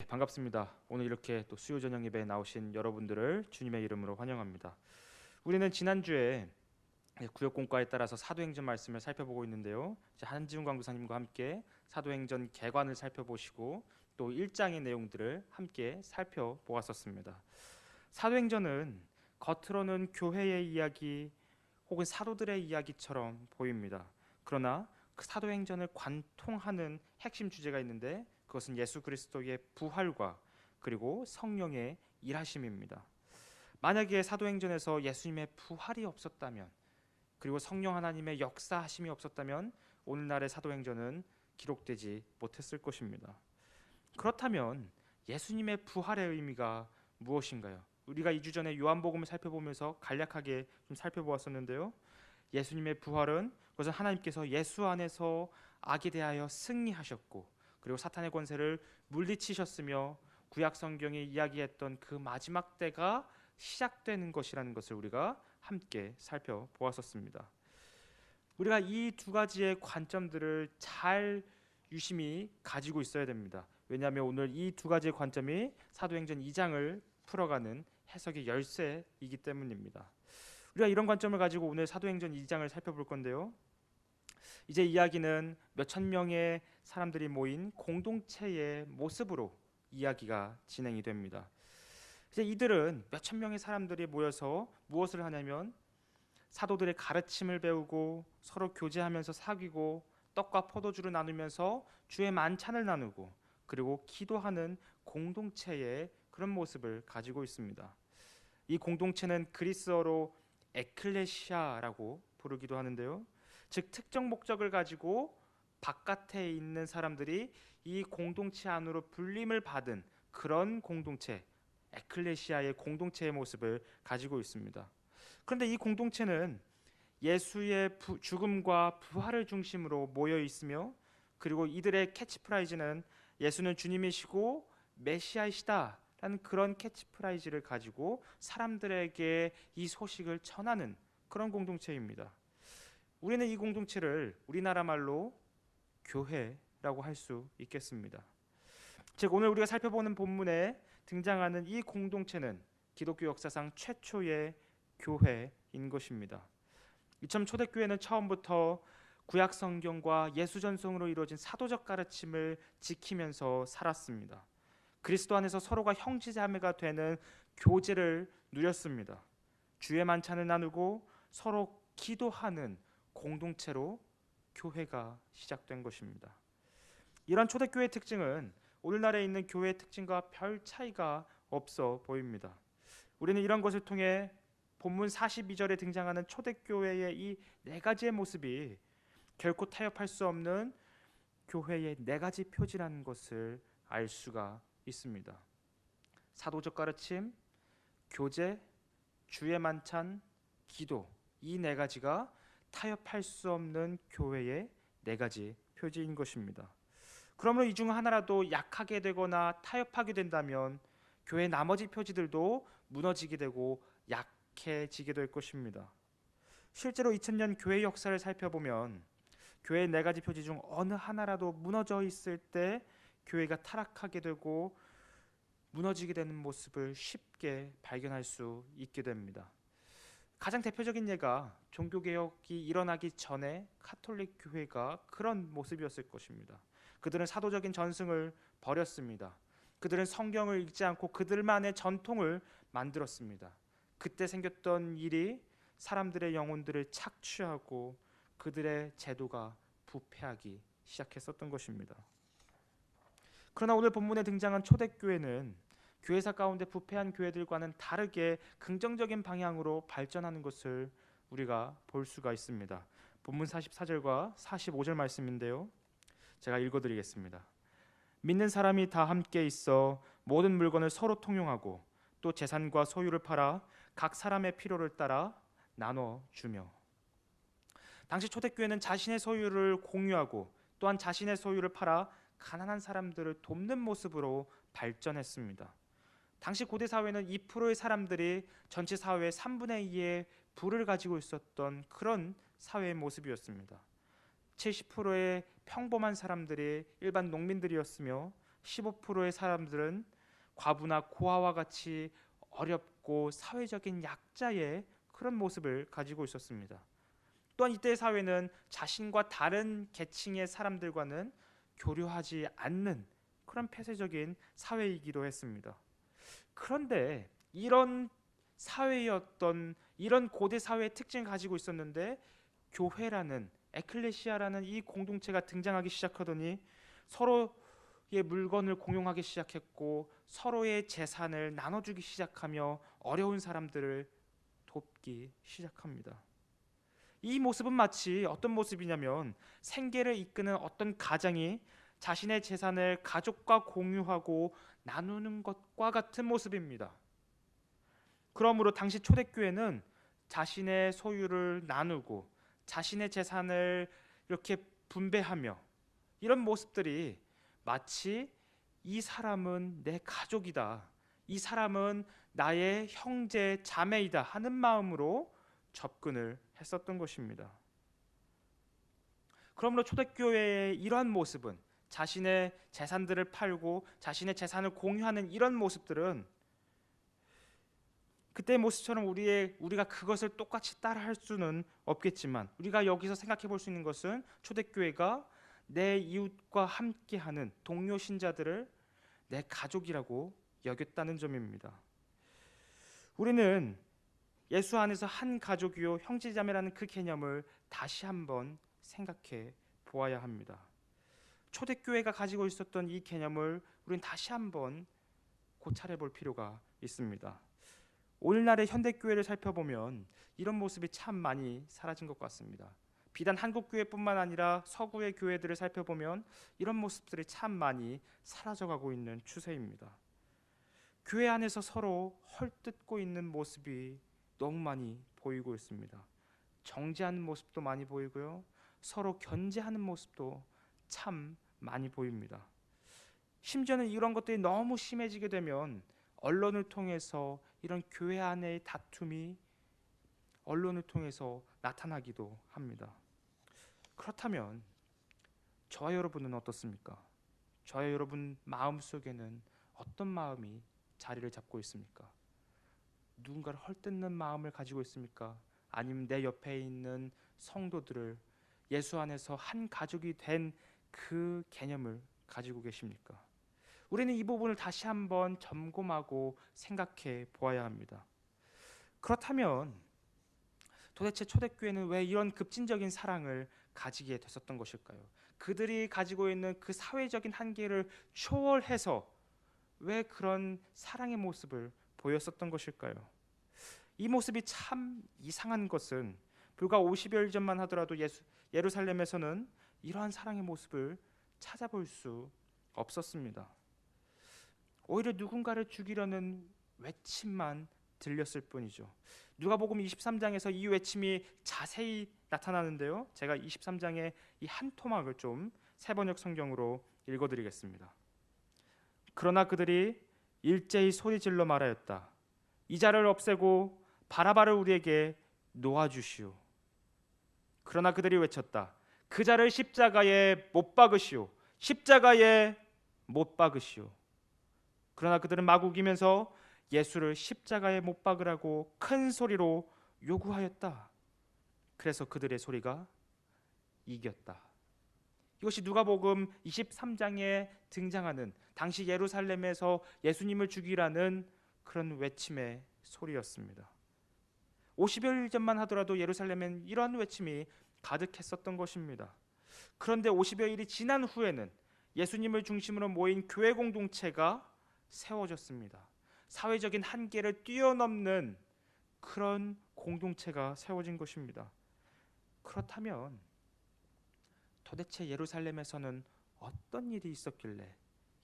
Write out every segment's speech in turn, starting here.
반갑습니다. 오늘 이렇게 또 수요 저녁 예배에 나오신 여러분들을 주님의 이름으로 환영합니다. 우리는 지난주에 구역공과에 따라서 사도행전 말씀을 살펴보고 있는데요. 이제 한지훈 강도사님과 함께 사도행전 개관을 살펴보시고 또 1장의 내용들을 함께 살펴보았었습니다. 사도행전은 겉으로는 교회의 이야기 혹은 사도들의 이야기처럼 보입니다. 그러나 그 사도행전을 관통하는 핵심 주제가 있는데 그것은 예수 그리스도의 부활과 그리고 성령의 일하심입니다. 만약에 사도행전에서 예수님의 부활이 없었다면 그리고 성령 하나님의 역사하심이 없었다면 오늘날의 사도행전은 기록되지 못했을 것입니다. 그렇다면 예수님의 부활의 의미가 무엇인가요? 우리가 2주 전에 요한복음을 살펴보면서 간략하게 좀 살펴보았었는데요. 예수님의 부활은 그것은 하나님께서 예수 안에서 악에 대하여 승리하셨고 그리고 사탄의 권세를 물리치셨으며 구약 성경이 이야기했던 그 마지막 때가 시작되는 것이라는 것을 우리가 함께 살펴보았었습니다. 우리가 이 두 가지의 관점들을 잘 유심히 가지고 있어야 됩니다. 왜냐하면 오늘 이 두 가지의 관점이 사도행전 2장을 풀어가는 해석의 열쇠이기 때문입니다. 우리가 이런 관점을 가지고 오늘 사도행전 2장을 살펴볼 건데요. 이제 이야기는 몇천 명의 사람들이 모인 공동체의 모습으로 이야기가 진행이 됩니다. 이제 이들은 몇천 명의 사람들이 모여서 무엇을 하냐면 사도들의 가르침을 배우고 서로 교제하면서 사귀고 떡과 포도주를 나누면서 주의 만찬을 나누고 그리고 기도하는 공동체의 그런 모습을 가지고 있습니다. 이 공동체는 그리스어로 에클레시아라고 부르기도 하는데요. 즉 특정 목적을 가지고 바깥에 있는 사람들이 이 공동체 안으로 불림을 받은 그런 공동체, 에클레시아의 공동체의 모습을 가지고 있습니다. 그런데 이 공동체는 예수의 죽음과 부활을 중심으로 모여 있으며 그리고 이들의 캐치프라이즈는 예수는 주님이시고 메시아이시다 라는 그런 캐치프라이즈를 가지고 사람들에게 이 소식을 전하는 그런 공동체입니다. 우리는 이 공동체를 우리나라 말로 교회라고 할 수 있겠습니다. 즉 오늘 우리가 살펴보는 본문에 등장하는 이 공동체는 기독교 역사상 최초의 교회인 것입니다. 이처럼 초대교회는 처음부터 구약 성경과 예수 전송으로 이루어진 사도적 가르침을 지키면서 살았습니다. 그리스도 안에서 서로가 형제자매가 되는 교제를 누렸습니다. 주의 만찬을 나누고 서로 기도하는 공동체로 교회가 시작된 것입니다. 이런 초대교회의 특징은 오늘날에 있는 교회의 특징과 별 차이가 없어 보입니다. 우리는 이런 것을 통해 본문 42절에 등장하는 초대교회의 이 네 가지의 모습이 결코 타협할 수 없는 교회의 네 가지 표지라는 것을 알 수가 있습니다. 사도적 가르침, 교제, 주의 만찬, 기도, 이 네 가지가 타협할 수 없는 교회의 네 가지 표지인 것입니다. 그러므로 이 중 하나라도 약하게 되거나 타협하게 된다면 교회의 나머지 표지들도 무너지게 되고 약해지게 될 것입니다. 실제로 2000년 교회 역사를 살펴보면 교회의 네 가지 표지 중 어느 하나라도 무너져 있을 때 교회가 타락하게 되고 무너지게 되는 모습을 쉽게 발견할 수 있게 됩니다. 가장 대표적인 예가 종교개혁이 일어나기 전에 카톨릭 교회가 그런 모습이었을 것입니다. 그들은 사도적인 전승을 버렸습니다. 그들은 성경을 읽지 않고 그들만의 전통을 만들었습니다. 그때 생겼던 일이 사람들의 영혼들을 착취하고 그들의 제도가 부패하기 시작했었던 것입니다. 그러나 오늘 본문에 등장한 초대교회는 교회사 가운데 부패한 교회들과는 다르게 긍정적인 방향으로 발전하는 것을 우리가 볼 수가 있습니다. 본문 44절과 45절 말씀인데요. 제가 읽어드리겠습니다. 믿는 사람이 다 함께 있어 모든 물건을 서로 통용하고 또 재산과 소유를 팔아 각 사람의 필요를 따라 나눠주며. 당시 초대교회는 자신의 소유를 공유하고 또한 자신의 소유를 팔아 가난한 사람들을 돕는 모습으로 발전했습니다. 당시 고대 사회는 2%의 사람들이 전체 사회의 3분의 2의 부를 가지고 있었던 그런 사회의 모습이었습니다. 70%의 평범한 사람들이 일반 농민들이었으며 15%의 사람들은 과부나 고아와 같이 어렵고 사회적인 약자의 그런 모습을 가지고 있었습니다. 또한 이때의 사회는 자신과 다른 계층의 사람들과는 교류하지 않는 그런 폐쇄적인 사회이기도 했습니다. 그런데 이런 사회였던 이런 고대 사회의 특징을 가지고 있었는데 교회라는 에클레시아라는 이 공동체가 등장하기 시작하더니 서로의 물건을 공용하기 시작했고 서로의 재산을 나눠주기 시작하며 어려운 사람들을 돕기 시작합니다. 이 모습은 마치 어떤 모습이냐면 생계를 이끄는 어떤 가장이 자신의 재산을 가족과 공유하고 나누는 것과 같은 모습입니다. 그러므로 당시 초대교회는 자신의 소유를 나누고 자신의 재산을 이렇게 분배하며 이런 모습들이 마치 이 사람은 내 가족이다, 이 사람은 나의 형제 자매이다 하는 마음으로 접근을 했었던 것입니다. 그러므로 초대교회의 이러한 모습은 자신의 재산들을 팔고 자신의 재산을 공유하는 이런 모습들은 그때의 모습처럼 우리가 그것을 똑같이 따라할 수는 없겠지만 우리가 여기서 생각해 볼 수 있는 것은 초대교회가 내 이웃과 함께하는 동료 신자들을 내 가족이라고 여겼다는 점입니다. 우리는 예수 안에서 한 가족이요 형제자매라는 그 개념을 다시 한번 생각해 보아야 합니다. 초대교회가 가지고 있었던 이 개념을 우리는 다시 한번 고찰해 볼 필요가 있습니다. 오늘날의 현대교회를 살펴보면 이런 모습이 참 많이 사라진 것 같습니다. 비단 한국교회뿐만 아니라 서구의 교회들을 살펴보면 이런 모습들이 참 많이 사라져가고 있는 추세입니다. 교회 안에서 서로 헐뜯고 있는 모습이 너무 많이 보이고 있습니다. 정죄하는 모습도 많이 보이고요, 서로 견제하는 모습도 참 많이 보입니다. 심지어는 이런 것들이 너무 심해지게 되면 언론을 통해서 이런 교회 안의 다툼이 언론을 통해서 나타나기도 합니다. 그렇다면 저와 여러분은 어떻습니까? 저와 여러분 마음속에는 어떤 마음이 자리를 잡고 있습니까? 누군가를 헐뜯는 마음을 가지고 있습니까? 아니면 내 옆에 있는 성도들을 예수 안에서 한 가족이 된 그 개념을 가지고 계십니까? 우리는 이 부분을 다시 한번 점검하고 생각해 보아야 합니다. 그렇다면 도대체 초대교회는 왜 이런 급진적인 사랑을 가지게 됐었던 것일까요? 그들이 가지고 있는 그 사회적인 한계를 초월해서 왜 그런 사랑의 모습을 보였었던 것일까요? 이 모습이 참 이상한 것은 불과 50여일 전만 하더라도 예루살렘에서는 이러한 사랑의 모습을 찾아볼 수 없었습니다. 오히려 누군가를 죽이려는 외침만 들렸을 뿐이죠. 누가복음 23장에서 이 외침이 자세히 나타나는데요, 제가 23장의 이 한 토막을 좀 새번역 성경으로 읽어드리겠습니다. 그러나 그들이 일제히 소리질러 말하였다. 이 자를 없애고 바라바를 우리에게 놓아주시오. 그러나 그들이 외쳤다. 그 자를 십자가에 못 박으시오. 십자가에 못 박으시오. 그러나 그들은 막 우기면서 예수를 십자가에 못 박으라고 큰 소리로 요구하였다. 그래서 그들의 소리가 이겼다. 이것이 누가복음 23장에 등장하는 당시 예루살렘에서 예수님을 죽이라는 그런 외침의 소리였습니다. 50여일 전만 하더라도 예루살렘엔 이러한 외침이 가득했었던 것입니다. 그런데 50여일이 지난 후에는 예수님을 중심으로 모인 교회 공동체가 세워졌습니다. 사회적인 한계를 뛰어넘는 그런 공동체가 세워진 것입니다. 그렇다면 도대체 예루살렘에서는 어떤 일이 있었길래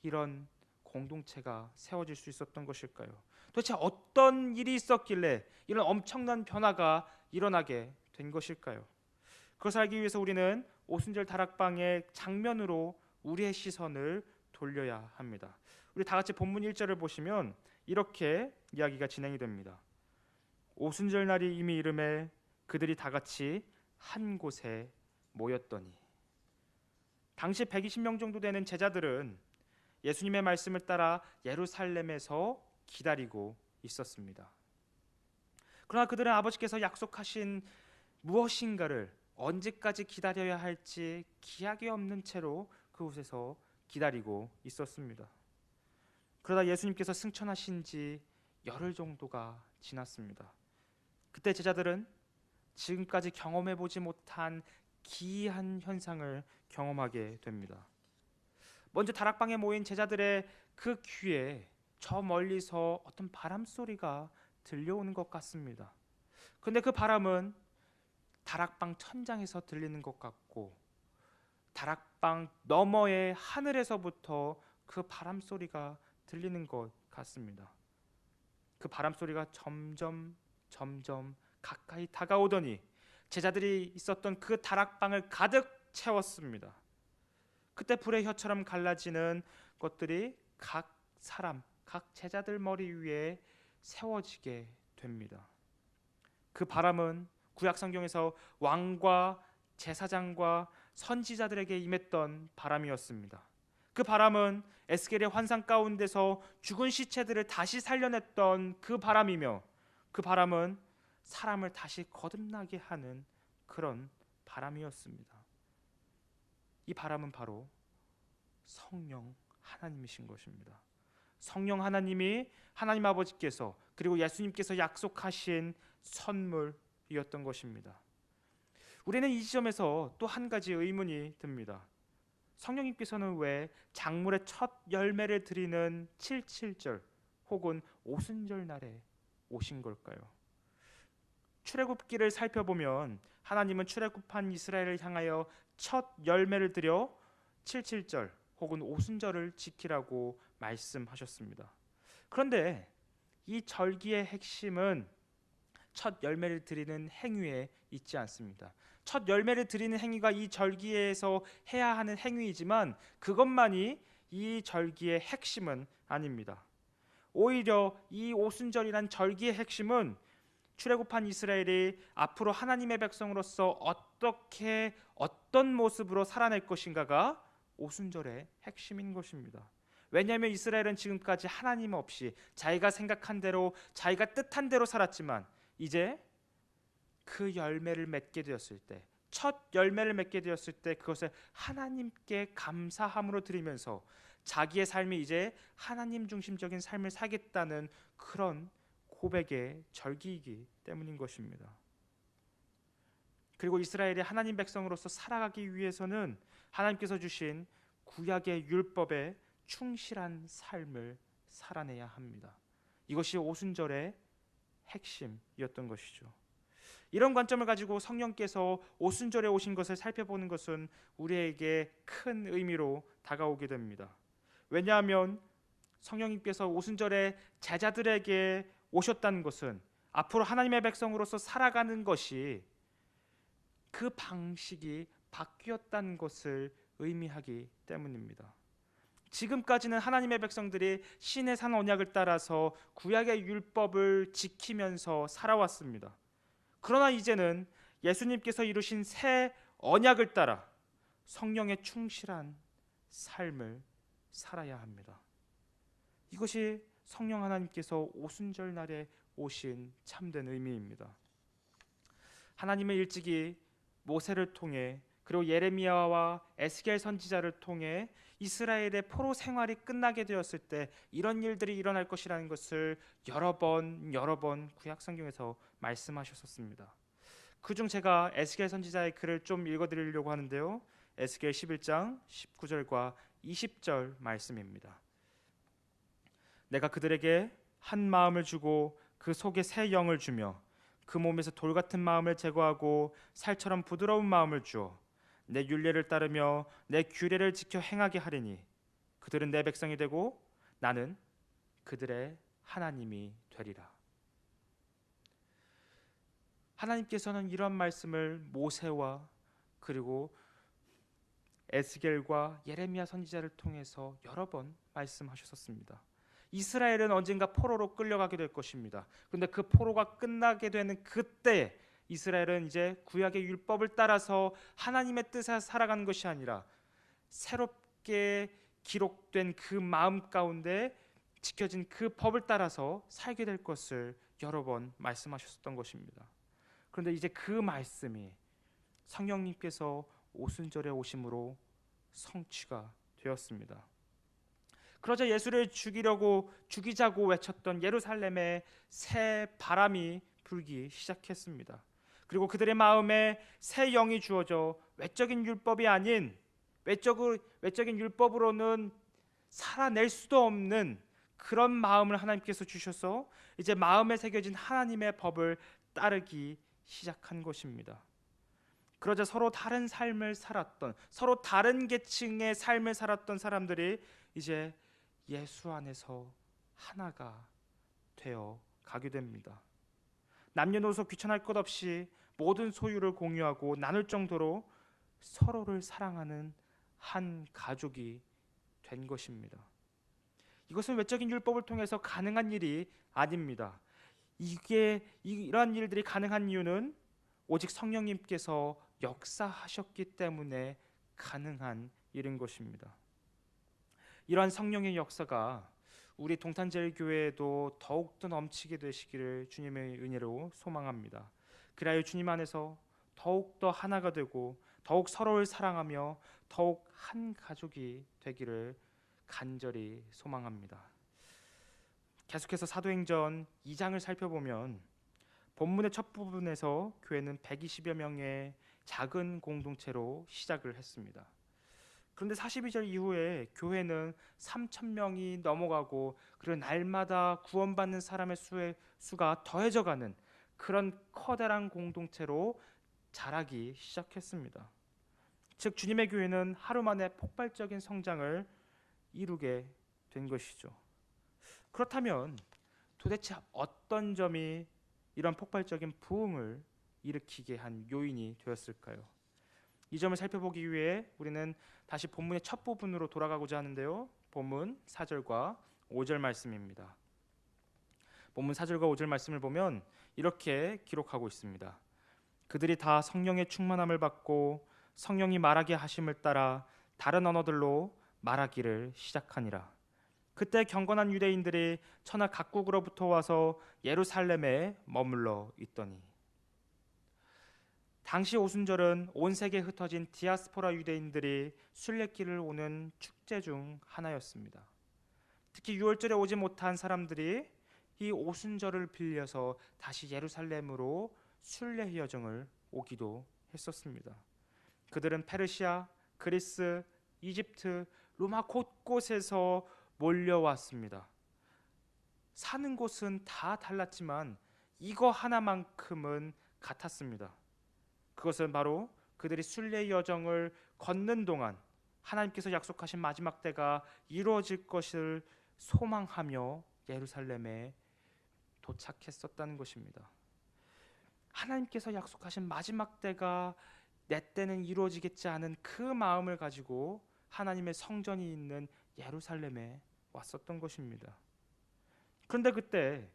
이런 공동체가 세워질 수 있었던 것일까요? 도대체 어떤 일이 있었길래 이런 엄청난 변화가 일어나게 된 것일까요? 그것을 알기 위해서 우리는 오순절 다락방의 장면으로 우리의 시선을 돌려야 합니다. 우리 다 같이 본문 1절을 보시면 이렇게 이야기가 진행이 됩니다. 오순절 날이 이미 이름에 그들이 다 같이 한 곳에 모였더니, 당시 120명 정도 되는 제자들은 예수님의 말씀을 따라 예루살렘에서 기다리고 있었습니다. 그러나 그들은 아버지께서 약속하신 무엇인가를 언제까지 기다려야 할지 기약이 없는 채로 그곳에서 기다리고 있었습니다. 그러다 예수님께서 승천하신 지 열흘 정도가 지났습니다. 그때 제자들은 지금까지 경험해 보지 못한 기이한 현상을 경험하게 됩니다. 먼저 다락방에 모인 제자들의 그 귀에 저 멀리서 어떤 바람 소리가 들려오는 것 같습니다. 그런데 그 바람은 다락방 천장에서 들리는 것 같고 다락방 너머의 하늘에서부터 그 바람 소리가 들리는 것 같습니다. 그 바람 소리가 점점 가까이 다가오더니 제자들이 있었던 그 다락방을 가득 채웠습니다. 그때 불의 혀처럼 갈라지는 것들이 각 사람, 각 제자들 머리 위에 세워지게 됩니다. 그 바람은 구약 성경에서 왕과 제사장과 선지자들에게 임했던 바람이었습니다. 그 바람은 에스겔의 환상 가운데서 죽은 시체들을 다시 살려냈던 그 바람이며 그 바람은 사람을 다시 거듭나게 하는 그런 바람이었습니다. 이 바람은 바로 성령 하나님이신 것입니다. 성령 하나님이 하나님 아버지께서 그리고 예수님께서 약속하신 선물이었던 것입니다. 우리는 이 지점에서 또 한 가지 의문이 듭니다. 성령님께서는 왜 작물의 첫 열매를 드리는 77절 혹은 오순절 날에 오신 걸까요? 출애굽기를 살펴보면 하나님은 출애굽한 이스라엘을 향하여 첫 열매를 드려 77절 혹은 오순절을 지키라고 말씀하셨습니다. 그런데 이 절기의 핵심은 첫 열매를 드리는 행위에 있지 않습니다. 첫 열매를 드리는 행위가 이 절기에서 해야 하는 행위이지만 그것만이 이 절기의 핵심은 아닙니다. 오히려 이 오순절이란 절기의 핵심은 출애굽한 이스라엘이 앞으로 하나님의 백성으로서 어떻게 어떤 모습으로 살아낼 것인가가 오순절의 핵심인 것입니다. 왜냐하면 이스라엘은 지금까지 하나님 없이 자기가 생각한 대로 자기가 뜻한 대로 살았지만 이제 그 열매를 맺게 되었을 때, 첫 열매를 맺게 되었을 때 그것을 하나님께 감사함으로 드리면서 자기의 삶이 이제 하나님 중심적인 삶을 살겠다는 그런 고백의 절기이기 때문인 것입니다. 그리고 이스라엘이 하나님 백성으로서 살아가기 위해서는 하나님께서 주신 구약의 율법에 충실한 삶을 살아내야 합니다. 이것이 오순절의 핵심이었던 것이죠. 이런 관점을 가지고 성령께서 오순절에 오신 것을 살펴보는 것은 우리에게 큰 의미로 다가오게 됩니다. 왜냐하면 성령님께서 오순절에 제자들에게 오셨다는 것은 앞으로 하나님의 백성으로서 살아가는 것이 그 방식이 바뀌었다는 것을 의미하기 때문입니다. 지금까지는 하나님의 백성들이 신의 산 언약을 따라서 구약의 율법을 지키면서 살아왔습니다. 그러나 이제는 예수님께서 이루신 새 언약을 따라 성령에 충실한 삶을 살아야 합니다. 이것이 성령 하나님께서 오순절 날에 오신 참된 의미입니다. 하나님은 일찍이 모세를 통해 그리고 예레미야와 에스겔 선지자를 통해 이스라엘의 포로 생활이 끝나게 되었을 때 이런 일들이 일어날 것이라는 것을 여러 번 구약 성경에서 말씀하셨었습니다. 그중 제가 에스겔 선지자의 글을 좀 읽어드리려고 하는데요. 에스겔 11장 19절과 20절 말씀입니다. 내가 그들에게 한 마음을 주고 그 속에 새 영을 주며 그 몸에서 돌 같은 마음을 제거하고 살처럼 부드러운 마음을 주어 내 율례를 따르며 내 규례를 지켜 행하게 하리니 그들은 내 백성이 되고 나는 그들의 하나님이 되리라. 하나님께서는 이런 말씀을 모세와 그리고 에스겔과 예레미야 선지자를 통해서 여러 번 말씀하셨었습니다. 이스라엘은 언젠가 포로로 끌려가게 될 것입니다. 그런데 그 포로가 끝나게 되는 그때 이스라엘은 이제 구약의 율법을 따라서 하나님의 뜻에 살아가는 것이 아니라 새롭게 기록된 그 마음 가운데 지켜진 그 법을 따라서 살게 될 것을 여러 번 말씀하셨던 것입니다. 그런데 이제 그 말씀이 성령님께서 오순절에 오심으로 성취가 되었습니다. 그러자 예수를 죽이자고 외쳤던 예루살렘에 새 바람이 불기 시작했습니다. 그리고 그들의 마음에 새 영이 주어져 외적인 율법이 아닌 외적인 율법으로는 살아낼 수도 없는 그런 마음을 하나님께서 주셔서 이제 마음에 새겨진 하나님의 법을 따르기 시작한 것입니다. 그러자 서로 다른 삶을 살았던, 서로 다른 계층의 삶을 살았던 사람들이 이제 예수 안에서 하나가 되어 가게 됩니다. 남녀노소 귀천할 것 없이 모든 소유를 공유하고 나눌 정도로 서로를 사랑하는 한 가족이 된 것입니다. 이것은 외적인 율법을 통해서 가능한 일이 아닙니다. 이러한 일들이 가능한 이유는 오직 성령님께서 역사하셨기 때문에 가능한 일인 것입니다. 이러한 성령의 역사가 우리 동탄제일교회에도 더욱더 넘치게 되시기를 주님의 은혜로 소망합니다. 그리하여 주님 안에서 더욱더 하나가 되고 더욱 서로를 사랑하며 더욱 한 가족이 되기를 간절히 소망합니다. 계속해서 사도행전 2장을 살펴보면 본문의 첫 부분에서 교회는 120여 명의 작은 공동체로 시작을 했습니다. 그런데 42절 이후에 교회는 3,000명이 넘어가고 그리고 날마다 구원받는 사람의 수가 더해져가는 그런 커다란 공동체로 자라기 시작했습니다. 즉 주님의 교회는 하루 만에 폭발적인 성장을 이루게 된 것이죠. 그렇다면 도대체 어떤 점이 이런 폭발적인 부흥을 일으키게 한 요인이 되었을까요? 이 점을 살펴보기 위해 우리는 다시 본문의 첫 부분으로 돌아가고자 하는데요. 본문 4절과 5절 말씀입니다. 본문 4절과 5절 말씀을 보면 이렇게 기록하고 있습니다. 그들이 다 성령의 충만함을 받고 성령이 말하게 하심을 따라 다른 언어들로 말하기를 시작하니라. 그때 경건한 유대인들이 천하 각국으로부터 와서 예루살렘에 머물러 있더니 당시 오순절은 온 세계에 흩어진 디아스포라 유대인들이 순례길을 오는 축제 중 하나였습니다. 특히 6월절에 오지 못한 사람들이 이 오순절을 빌려서 다시 예루살렘으로 순례 여정을 오기도 했었습니다. 그들은 페르시아, 그리스, 이집트, 로마 곳곳에서 몰려왔습니다. 사는 곳은 다 달랐지만 이거 하나만큼은 같았습니다. 그것은 바로 그들이 순례 여정을 걷는 동안 하나님께서 약속하신 마지막 때가 이루어질 것을 소망하며 예루살렘에 도착했었다는 것입니다. 하나님께서 약속하신 마지막 때가 내 때는 이루어지겠지 않은 그 마음을 가지고 하나님의 성전이 있는 예루살렘에 왔었던 것입니다. 그런데 그때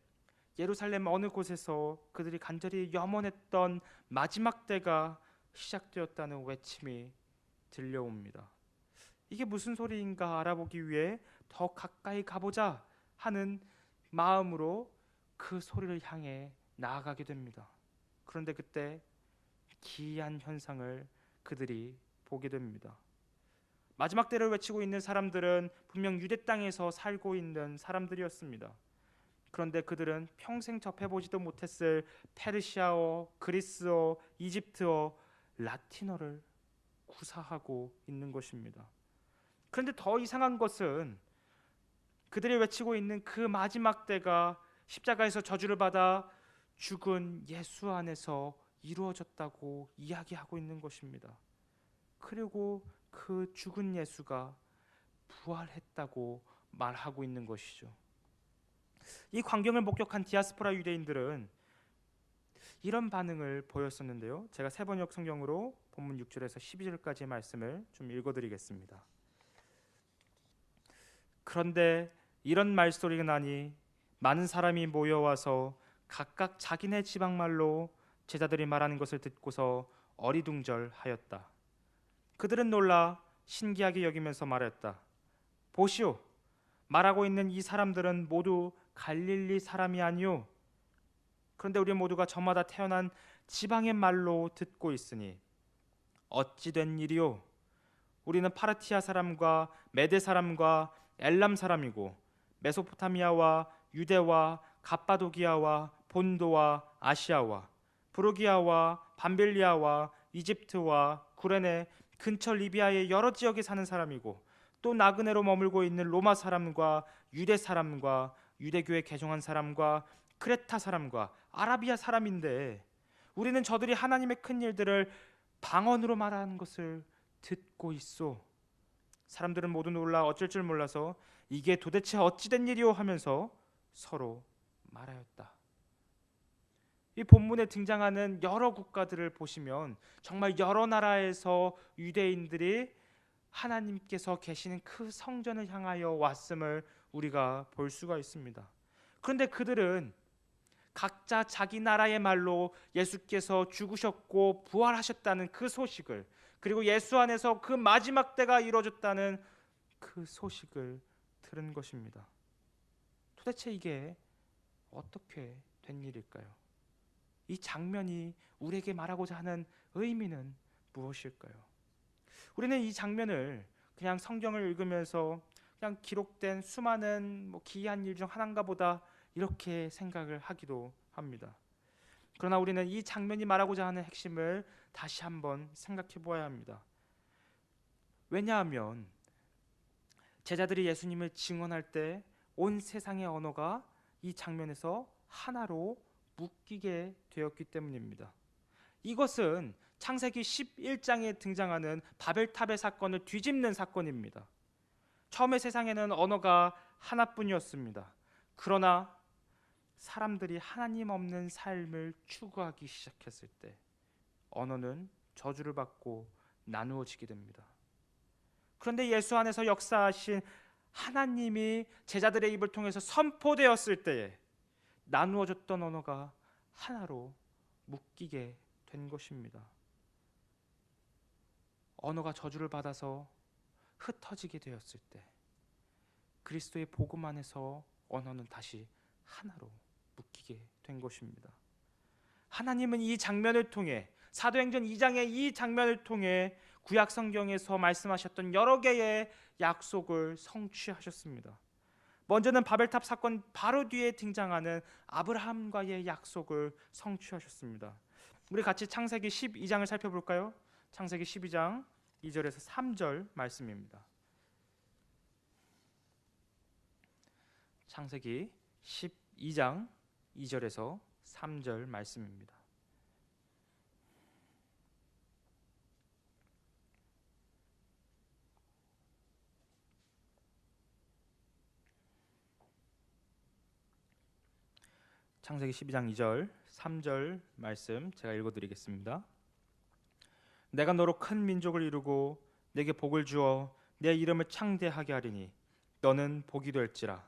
예루살렘 어느 곳에서 그들이 간절히 염원했던 마지막 때가 시작되었다는 외침이 들려옵니다. 이게 무슨 소리인가 알아보기 위해 더 가까이 가보자 하는 마음으로 그 소리를 향해 나아가게 됩니다. 그런데 그때 기이한 현상을 그들이 보게 됩니다. 마지막 때를 외치고 있는 사람들은 분명 유대 땅에서 살고 있는 사람들이었습니다. 그런데 그들은 평생 접해보지도 못했을 페르시아어, 그리스어, 이집트어, 라틴어를 구사하고 있는 것입니다. 그런데 더 이상한 것은 그들이 외치고 있는 그 마지막 때가 십자가에서 저주를 받아 죽은 예수 안에서 이루어졌다고 이야기하고 있는 것입니다. 그리고 그 죽은 예수가 부활했다고 말하고 있는 것이죠. 이 광경을 목격한 디아스포라 유대인들은 이런 반응을 보였었는데요. 제가 세번역 성경으로 본문 6절에서 12절까지의 말씀을 좀 읽어드리겠습니다. 그런데 이런 말소리가 나니 많은 사람이 모여와서 각각 자기네 지방말로 제자들이 말하는 것을 듣고서 어리둥절하였다. 그들은 놀라 신기하게 여기면서 말했다. 보시오, 말하고 있는 이 사람들은 모두 갈릴리 사람이 아니오. 그런데 우리 모두가 저마다 태어난 지방의 말로 듣고 있으니 어찌 된 일이오? 우리는 파르티아 사람과 메데 사람과 엘람 사람이고 메소포타미아와 유대와 갑바도기아와 본도와 아시아와 부르기아와 밤빌리아와 이집트와 구레네 근처 리비아의 여러 지역에 사는 사람이고 또 나그네로 머물고 있는 로마 사람과 유대 사람과 유대교에 개종한 사람과 크레타 사람과 아라비아 사람인데 우리는 저들이 하나님의 큰 일들을 방언으로 말하는 것을 듣고 있소. 사람들은 모두 놀라 어쩔 줄 몰라서 이게 도대체 어찌된 일이오 하면서 서로 말하였다. 이 본문에 등장하는 여러 국가들을 보시면 정말 여러 나라에서 유대인들이 하나님께서 계시는 그 성전을 향하여 왔음을 우리가 볼 수가 있습니다. 그런데 그들은 각자 자기 나라의 말로 예수께서 죽으셨고 부활하셨다는 그 소식을, 그리고 예수 안에서 그 마지막 때가 이루어졌다는 그 소식을 들은 것입니다. 도대체 이게 어떻게 된 일일까요? 이 장면이 우리에게 말하고자 하는 의미는 무엇일까요? 우리는 이 장면을 그냥 성경을 읽으면서 그냥 기록된 수많은 기이한 일 중 하나인가 보다 이렇게 생각을 하기도 합니다. 그러나 우리는 이 장면이 말하고자 하는 핵심을 다시 한번 생각해 보아야 합니다. 왜냐하면 제자들이 예수님을 증언할 때 온 세상의 언어가 이 장면에서 하나로 묶이게 되었기 때문입니다. 이것은 창세기 11장에 등장하는 바벨탑의 사건을 뒤집는 사건입니다. 처음에 세상에는 언어가 하나뿐이었습니다. 그러나 사람들이 하나님 없는 삶을 추구하기 시작했을 때 언어는 저주를 받고 나누어지게 됩니다. 그런데 예수 안에서 역사하신 하나님이 제자들의 입을 통해서 선포되었을 때에 나누어졌던 언어가 하나로 묶이게 된 것입니다. 언어가 저주를 받아서 흩어지게 되었을 때 그리스도의 복음 안에서 언어는 다시 하나로 묶이게 된 것입니다. 하나님은 이 장면을 통해, 사도행전 2장의 이 장면을 통해 구약 성경에서 말씀하셨던 여러 개의 약속을 성취하셨습니다. 먼저는 바벨탑 사건 바로 뒤에 등장하는 아브라함과의 약속을 성취하셨습니다. 우리 같이 창세기 12장을 살펴볼까요? 창세기 12장 2절에서 3절 말씀입니다. 창세기 12장 2절에서 3절 말씀입니다. 창세기 12장 2절 3절 말씀 제가 읽어드리겠습니다. 내가 너로 큰 민족을 이루고 내게 복을 주어 내 이름을 창대하게 하리니 너는 복이 될지라.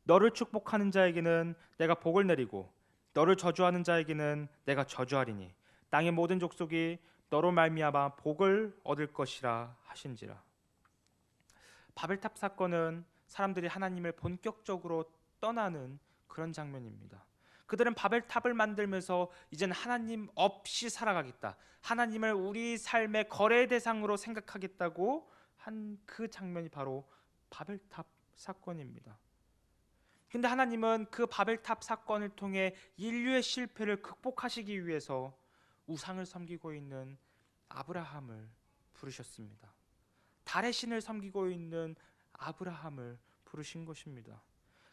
너를 축복하는 자에게는 내가 복을 내리고 너를 저주하는 자에게는 내가 저주하리니 땅의 모든 족속이 너로 말미암아 복을 얻을 것이라 하신지라. 바벨탑 사건은 사람들이 하나님을 본격적으로 떠나는 그런 장면입니다. 그들은 바벨탑을 만들면서 이제는 하나님 없이 살아가겠다, 하나님을 우리 삶의 거래 대상으로 생각하겠다고 한 그 장면이 바로 바벨탑 사건입니다. 근데 하나님은 그 바벨탑 사건을 통해 인류의 실패를 극복하시기 위해서 우상을 섬기고 있는 아브라함을 부르셨습니다. 달의 신을 섬기고 있는 아브라함을 부르신 것입니다.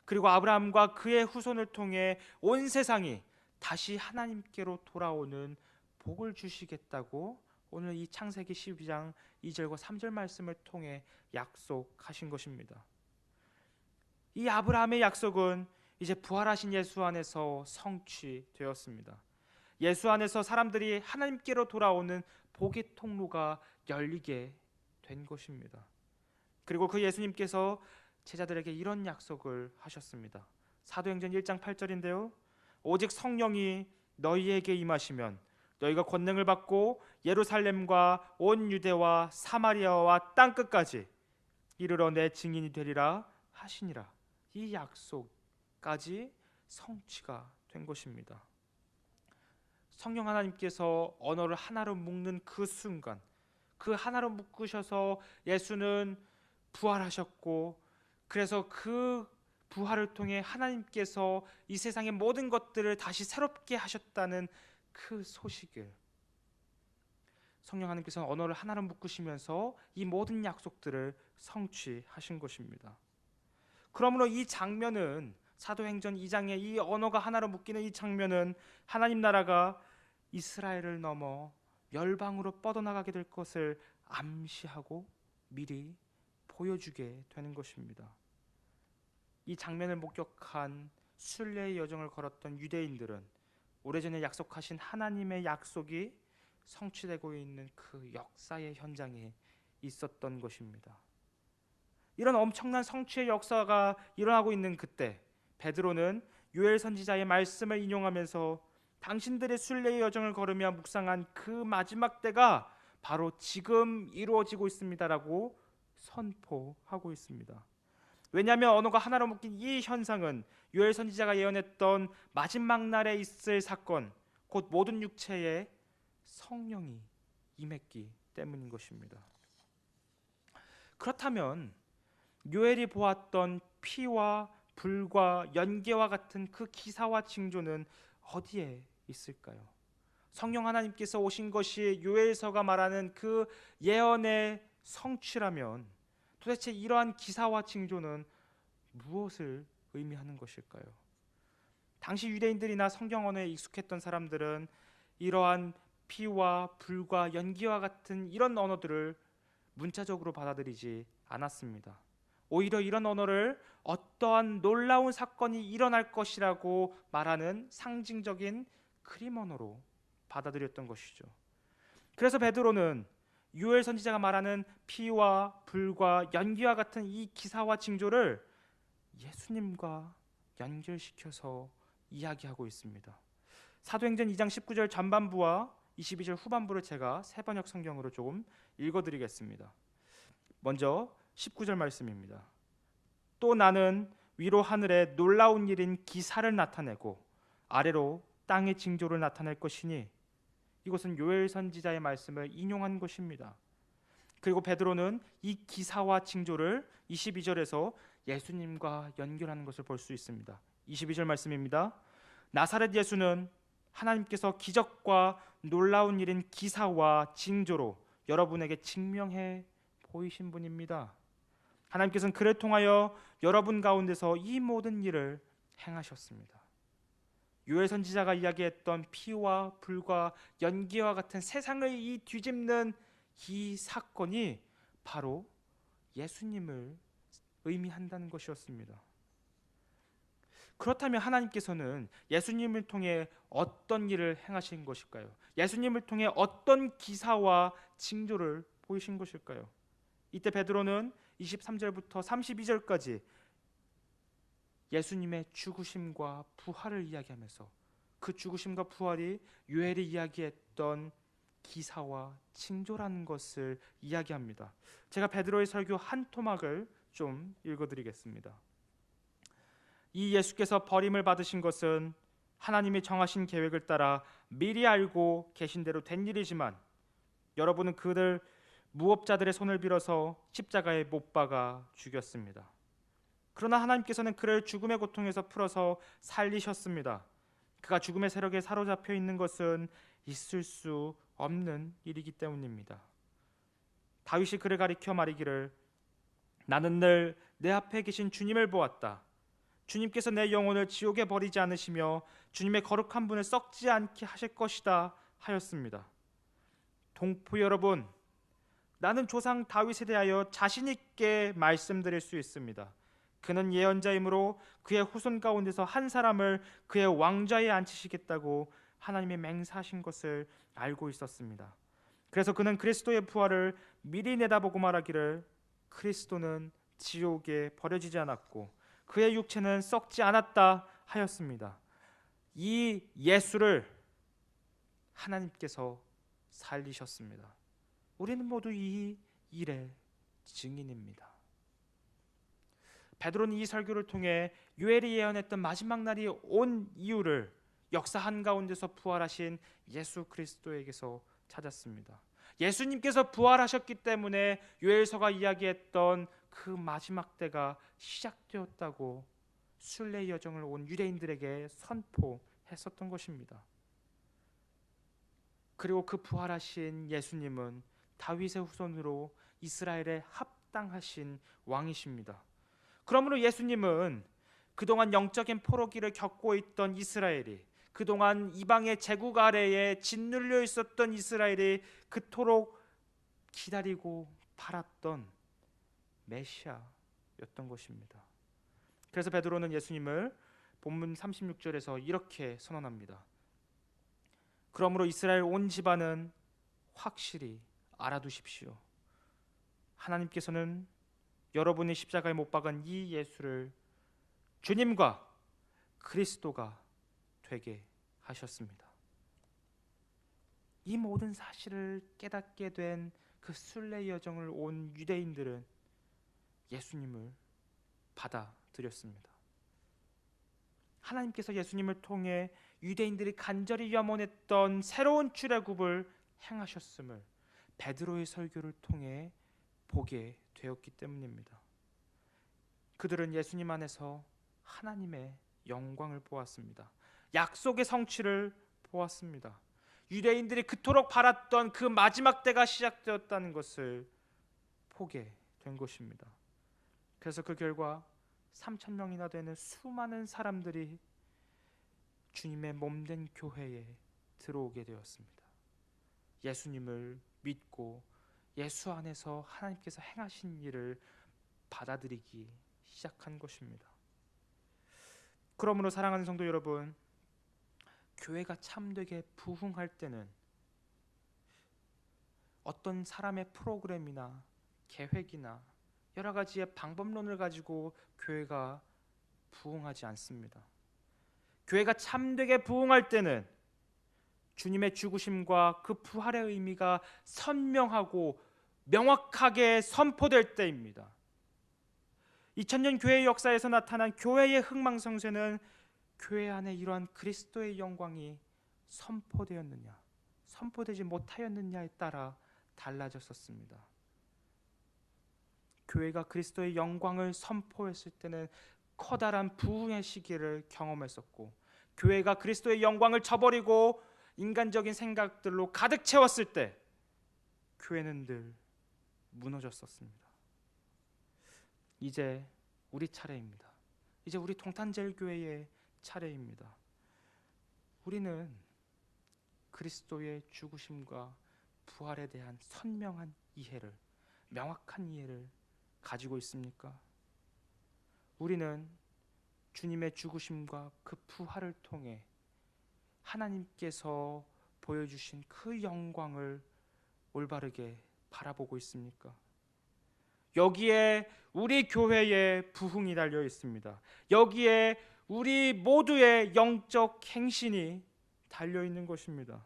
그리고 아브라함과 그의 후손을 통해 온 세상이 다시 하나님께로 돌아오는 복을 주시겠다고 오늘 이 창세기 12장 2절과 3절 말씀을 통해 약속하신 것입니다. 이 아브라함의 약속은 이제 부활하신 예수 안에서 성취되었습니다. 예수 안에서 사람들이 하나님께로 돌아오는 복의 통로가 열리게 된 것입니다. 그리고 그 예수님께서 제자들에게 이런 약속을 하셨습니다. 사도행전 1장 8절인데요. 오직 성령이 너희에게 임하시면 너희가 권능을 받고 예루살렘과 온 유대와 사마리아와 땅끝까지 이르러 내 증인이 되리라 하시니라. 이 약속까지 성취가 된 것입니다. 성령 하나님께서 언어를 하나로 묶는 그 순간, 그 하나로 묶으셔서 예수는 부활하셨고, 그래서 그 부활을 통해 하나님께서 이 세상의 모든 것들을 다시 새롭게 하셨다는 그 소식을, 성령 하나님께서는 언어를 하나로 묶으시면서 이 모든 약속들을 성취하신 것입니다. 그러므로 이 장면은, 사도행전 2장의 이 언어가 하나로 묶이는 이 장면은 하나님 나라가 이스라엘을 넘어 열방으로 뻗어나가게 될 것을 암시하고 미리 보여주게 되는 것입니다. 이 장면을 목격한 순례의 여정을 걸었던 유대인들은 오래전에 약속하신 하나님의 약속이 성취되고 있는 그 역사의 현장에 있었던 것입니다. 이런 엄청난 성취의 역사가 일어나고 있는 그때, 베드로는 요엘 선지자의 말씀을 인용하면서 당신들의 순례의 여정을 걸으며 묵상한 그 마지막 때가 바로 지금 이루어지고 있습니다라고 선포하고 있습니다. 왜냐하면 언어가 하나로 묶인 이 현상은 요엘 선지자가 예언했던 마지막 날에 있을 사건, 곧 모든 육체에 성령이 임했기 때문인 것입니다. 그렇다면 요엘이 보았던 피와 불과 연기와 같은 그 기사와 징조는 어디에 있을까요? 성령 하나님께서 오신 것이 요엘서가 말하는 그 예언의 성취라면 도대체 이러한 기사와 징조는 무엇을 의미하는 것일까요? 당시 유대인들이나 성경 언어에 익숙했던 사람들은 이러한 피와 불과 연기와 같은 이런 언어들을 문자적으로 받아들이지 않았습니다. 오히려 이런 언어를 어떠한 놀라운 사건이 일어날 것이라고 말하는 상징적인 그림 언어로 받아들였던 것이죠. 그래서 베드로는 요엘 선지자가 말하는 피와 불과 연기와 같은 이 기사와 징조를 예수님과 연결시켜서 이야기하고 있습니다. 사도행전 2장 19절 전반부와 22절 후반부를 제가 새번역 성경으로 조금 읽어드리겠습니다. 먼저 19절 말씀입니다. 또 나는 위로 하늘에 놀라운 일인 기사를 나타내고 아래로 땅의 징조를 나타낼 것이니, 이것은 요엘 선지자의 말씀을 인용한 것입니다. 그리고 베드로는 이 기사와 징조를 22절에서 예수님과 연결하는 것을 볼 수 있습니다. 22절 말씀입니다. 나사렛 예수는 하나님께서 기적과 놀라운 일인 기사와 징조로 여러분에게 증명해 보이신 분입니다. 하나님께서는 그를 통하여 여러분 가운데서 이 모든 일을 행하셨습니다. 요엘 선지자가 이야기했던 피와 불과 연기와 같은 세상을 이 뒤집는 이 사건이 바로 예수님을 의미한다는 것이었습니다. 그렇다면 하나님께서는 예수님을 통해 어떤 일을 행하신 것일까요? 예수님을 통해 어떤 기사와 징조를 보이신 것일까요? 이때 베드로는 23절부터 32절까지 예수님의 죽으심과 부활을 이야기하면서 그 죽으심과 부활이 요엘이 이야기했던 기사와 징조라는 것을 이야기합니다. 제가 베드로의 설교 한 토막을 좀 읽어드리겠습니다. 이 예수께서 버림을 받으신 것은 하나님이 정하신 계획을 따라 미리 알고 계신 대로 된 일이지만 여러분은 그들 무업자들의 손을 빌어서 십자가에 못 박아 죽였습니다. 그러나 하나님께서는 그를 죽음의 고통에서 풀어서 살리셨습니다. 그가 죽음의 세력에 사로잡혀 있는 것은 있을 수 없는 일이기 때문입니다. 다윗이 그를 가리켜 말하기를 나는 늘 내 앞에 계신 주님을 보았다. 주님께서 내 영혼을 지옥에 버리지 않으시며 주님의 거룩한 분을 썩지 않게 하실 것이다 하였습니다. 동포 여러분, 나는 조상 다윗에 대하여 자신 있게 말씀드릴 수 있습니다. 그는 예언자이므로 그의 후손 가운데서 한 사람을 그의 왕좌에 앉히시겠다고 하나님이 맹세하신 것을 알고 있었습니다. 그래서 그는 그리스도의 부활을 미리 내다보고 말하기를 그리스도는 지옥에 버려지지 않았고 그의 육체는 썩지 않았다 하였습니다. 이 예수를 하나님께서 살리셨습니다. 우리는 모두 이 일의 증인입니다. 베드로는 이 설교를 통해 요엘이 예언했던 마지막 날이 온 이유를 역사 한가운데서 부활하신 예수 그리스도에게서 찾았습니다. 예수님께서 부활하셨기 때문에 요엘서가 이야기했던 그 마지막 때가 시작되었다고 순례의 여정을 온 유대인들에게 선포했었던 것입니다. 그리고 그 부활하신 예수님은 다윗의 후손으로 이스라엘의 합당하신 왕이십니다. 그러므로 예수님은 그동안 영적인 포로기를 겪고 있던 이스라엘이, 그동안 이방의 제국 아래에 짓눌려 있었던 이스라엘이 그토록 기다리고 바랐던 메시아였던 것입니다. 그래서 베드로는 예수님을 본문 36절에서 이렇게 선언합니다. 그러므로 이스라엘 온 집안은 확실히 알아두십시오. 하나님께서는 여러분이 십자가에 못 박은 이 예수를 주님과 그리스도가 되게 하셨습니다. 이 모든 사실을 깨닫게 된 그 순례 여정을 온 유대인들은 예수님을 받아들였습니다. 하나님께서 예수님을 통해 유대인들이 간절히 염원했던 새로운 출애굽을 행하셨음을 베드로의 설교를 통해 보게 되었기 때문입니다. 그들은 예수님 안에서 하나님의 영광을 보았습니다. 약속의 성취를 보았습니다. 유대인들이 그토록 바랐던 그 마지막 때가 시작되었다는 것을 보게 된 것입니다. 그래서 그 결과 3,000명이나 되는 수많은 사람들이 주님의 몸된 교회에 들어오게 되었습니다. 예수님을 믿고 예수 안에서 하나님께서 행하신 일을 받아들이기 시작한 것입니다. 그러므로 사랑하는 성도 여러분, 교회가 참되게 부흥할 때는 어떤 사람의 프로그램이나 계획이나 여러 가지의 방법론을 가지고 교회가 부흥하지 않습니다. 교회가 참되게 부흥할 때는 주님의 죽으심과 그 부활의 의미가 선명하고 명확하게 선포될 때입니다. 2000년 교회의 역사에서 나타난 교회의 흥망성쇠는 교회 안에 이러한 그리스도의 영광이 선포되었느냐, 선포되지 못하였느냐에 따라 달라졌었습니다. 교회가 그리스도의 영광을 선포했을 때는 커다란 부흥의 시기를 경험했었고, 교회가 그리스도의 영광을 저버리고 인간적인 생각들로 가득 채웠을 때 교회는 늘 무너졌었습니다. 이제 우리 차례입니다. 이제 우리 동탄제일교회의 차례입니다. 우리는 그리스도의 죽으심과 부활에 대한 선명한 이해를, 명확한 이해를 가지고 있습니까? 우리는 주님의 죽으심과 그 부활을 통해 하나님께서 보여주신 그 영광을 올바르게 바라보고 있습니까? 여기에 우리 교회의 부흥이 달려 있습니다. 여기에 우리 모두의 영적 행신이 달려 있는 것입니다.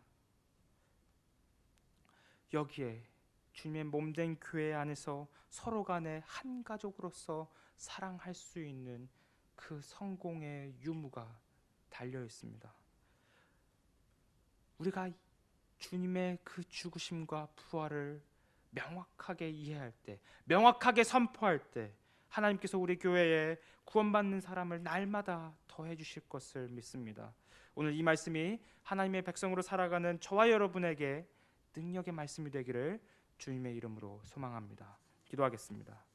여기에 주님의 몸된 교회 안에서 서로 간에 한 가족으로서 사랑할 수 있는 그 성공의 유무가 달려 있습니다. 우리가 주님의 그 죽으심과 부활을 명확하게 이해할 때, 명확하게 선포할 때 하나님께서 우리 교회에 구원받는 사람을 날마다 더해 주실 것을 믿습니다. 오늘 이 말씀이 하나님의 백성으로 살아가는 저와 여러분에게 능력의 말씀이 되기를 주님의 이름으로 소망합니다. 기도하겠습니다.